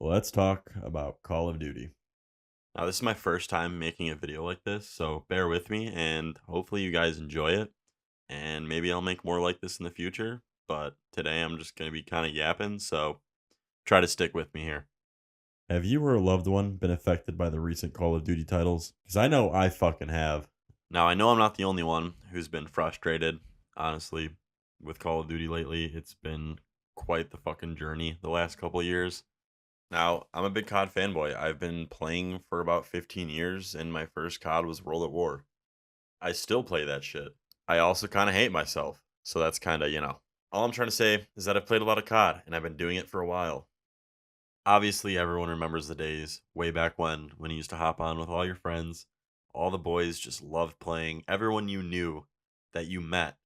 Let's talk about Call of Duty. Now, this is my first time making a video like this, so bear with me and hopefully you guys enjoy it. And maybe I'll make more like this in the future. But today I'm just going to be kind of yapping, so try to stick with me here. Have you or a loved one been affected by the recent Call of Duty titles? Because I know I fucking have. Now, I know I'm not the only one who's been frustrated, honestly, with Call of Duty lately. It's been quite the fucking journey the last couple of years. Now, I'm a big COD fanboy. I've been playing for about 15 years, and my first COD was World at War. I still play that shit. I also kind of hate myself. So that's kind of, All I'm trying to say is that I've played a lot of COD, and I've been doing it for a while. Obviously, everyone remembers the days way back when you used to hop on with all your friends. All the boys just loved playing. Everyone you knew that you met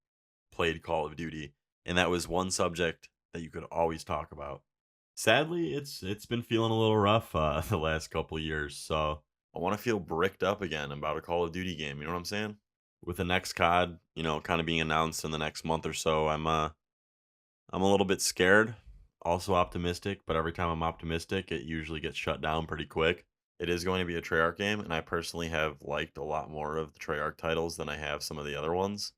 played Call of Duty, and that was one subject that you could always talk about. Sadly, it's been feeling a little rough the last couple of years, so I want to feel bricked up again about a Call of Duty game. You know what I'm saying? With the next COD, kind of being announced in the next month or so, I'm a little bit scared, also optimistic, but every time I'm optimistic, it usually gets shut down pretty quick. It is going to be a Treyarch game, and I personally have liked a lot more of the Treyarch titles than I have some of the other ones,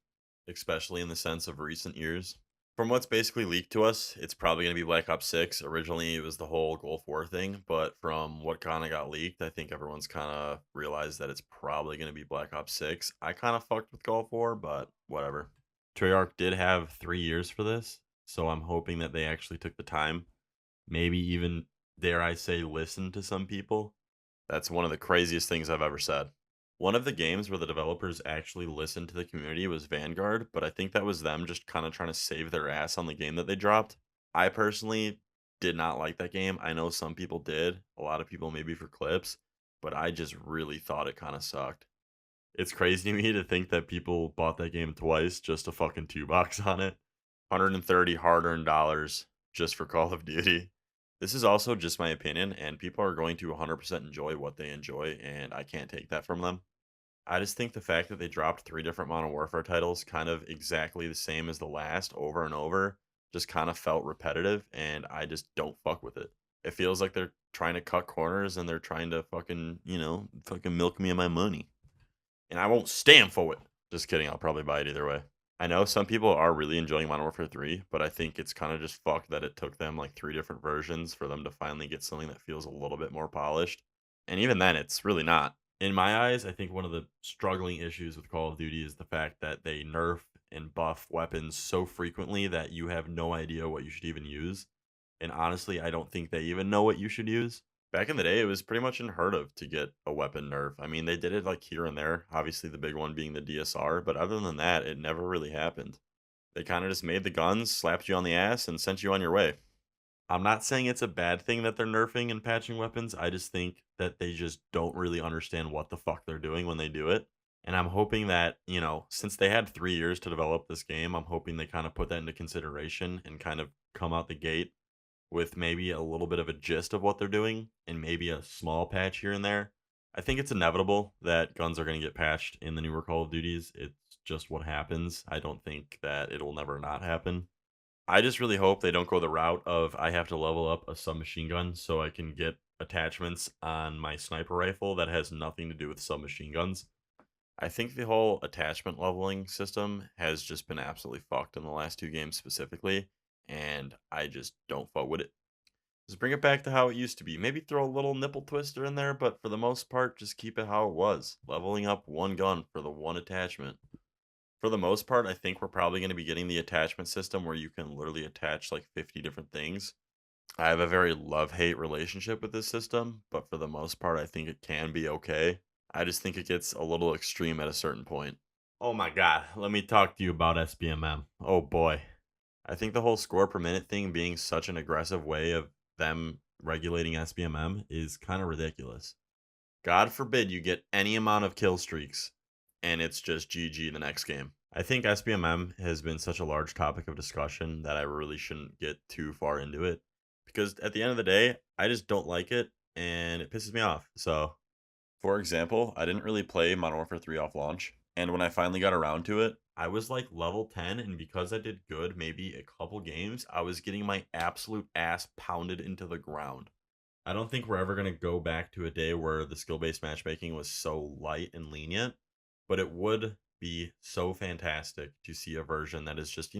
especially in the sense of recent years. From what's basically leaked to us, it's probably going to be Black Ops 6. Originally, it was the whole Gulf War thing, but from what kind of got leaked, I think everyone's kind of realized that it's probably going to be Black Ops 6. I kind of fucked with Gulf War, but whatever. Treyarch did have 3 years for this, so I'm hoping that they actually took the time. Maybe even, dare I say, listen to some people. That's one of the craziest things I've ever said. One of the games where the developers actually listened to the community was Vanguard, but I think that was them just kind of trying to save their ass on the game that they dropped. I personally did not like that game. I know some people did, a lot of people maybe for clips, but I just really thought it kind of sucked. It's crazy to me to think that people bought that game twice just to fucking two box on it. 130 hard-earned dollars just for Call of Duty. This is also just my opinion, and people are going to 100% enjoy what they enjoy, and I can't take that from them. I just think the fact that they dropped 3 different Modern Warfare titles kind of exactly the same as the last over and over just kind of felt repetitive, and I just don't fuck with it. It feels like they're trying to cut corners and they're trying to fucking, fucking milk me of my money. And I won't stand for it. Just kidding, I'll probably buy it either way. I know some people are really enjoying Modern Warfare 3, but I think it's kind of just fucked that it took them like 3 different versions for them to finally get something that feels a little bit more polished. And even then, it's really not. In my eyes, I think one of the struggling issues with Call of Duty is the fact that they nerf and buff weapons so frequently that you have no idea what you should even use. And honestly, I don't think they even know what you should use. Back in the day, it was pretty much unheard of to get a weapon nerf. I mean, they did it like here and there, obviously the big one being the DSR, but other than that, it never really happened. They kind of just made the guns, slapped you on the ass, and sent you on your way. I'm not saying it's a bad thing that they're nerfing and patching weapons. I just think that they just don't really understand what the fuck they're doing when they do it. And I'm hoping that, since they had 3 years to develop this game, I'm hoping they kind of put that into consideration and kind of come out the gate with maybe a little bit of a gist of what they're doing and maybe a small patch here and there. I think it's inevitable that guns are going to get patched in the newer Call of Duties. It's just what happens. I don't think that it'll never not happen. I just really hope they don't go the route of I have to level up a submachine gun so I can get attachments on my sniper rifle that has nothing to do with submachine guns. I think the whole attachment leveling system has just been absolutely fucked in the last two games specifically, and I just don't fuck with it. Just bring it back to how it used to be. Maybe throw a little nipple twister in there, but for the most part, just keep it how it was. Leveling up one gun for the one attachment. For the most part, I think we're probably going to be getting the attachment system where you can literally attach like 50 different things. I have a very love hate relationship with this system, but for the most part, I think it can be okay. I just think it gets a little extreme at a certain point. Oh my god, let me talk to you about SBMM. Oh boy. I think the whole score per minute thing being such an aggressive way of them regulating SBMM is kind of ridiculous. God forbid you get any amount of kill streaks and it's just GG the next game. I think SBMM has been such a large topic of discussion that I really shouldn't get too far into it because at the end of the day, I just don't like it and it pisses me off. So, for example, I didn't really play Modern Warfare 3 off launch, and when I finally got around to it, I was like level 10, and because I did good maybe a couple games, I was getting my absolute ass pounded into the ground. I don't think we're ever going to go back to a day where the skill based matchmaking was so light and lenient, but it would be so fantastic to see a version that is just,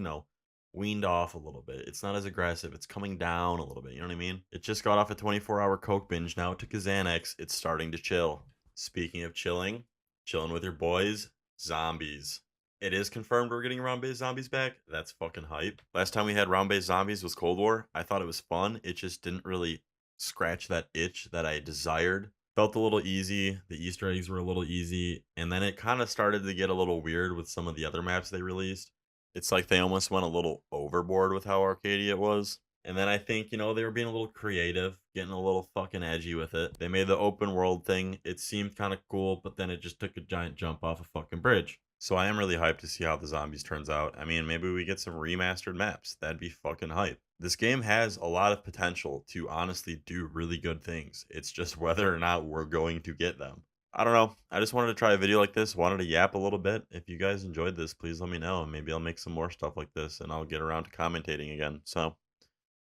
weaned off a little bit. It's not as aggressive. It's coming down a little bit. You know what I mean? It just got off a 24-hour Coke binge. Now it took a Xanax. It's starting to chill. Speaking of chilling, chilling with your boys, zombies. It is confirmed we're getting round based zombies back. That's fucking hype. Last time we had round based zombies was Cold War. I thought it was fun. It just didn't really scratch that itch that I desired. Felt a little easy. The Easter eggs were a little easy. And then it kind of started to get a little weird with some of the other maps they released. It's like they almost went a little overboard with how arcadey it was. And then I think, they were being a little creative, getting a little fucking edgy with it. They made the open world thing. It seemed kind of cool, but then it just took a giant jump off a fucking bridge. So I am really hyped to see how the zombies turns out. I mean, maybe we get some remastered maps. That'd be fucking hype. This game has a lot of potential to honestly do really good things. It's just whether or not we're going to get them. I don't know. I just wanted to try a video like this, wanted to yap a little bit. If you guys enjoyed this, please let me know, and maybe I'll make some more stuff like this, and I'll get around to commentating again. So,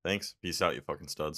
thanks. Peace out, you fucking studs.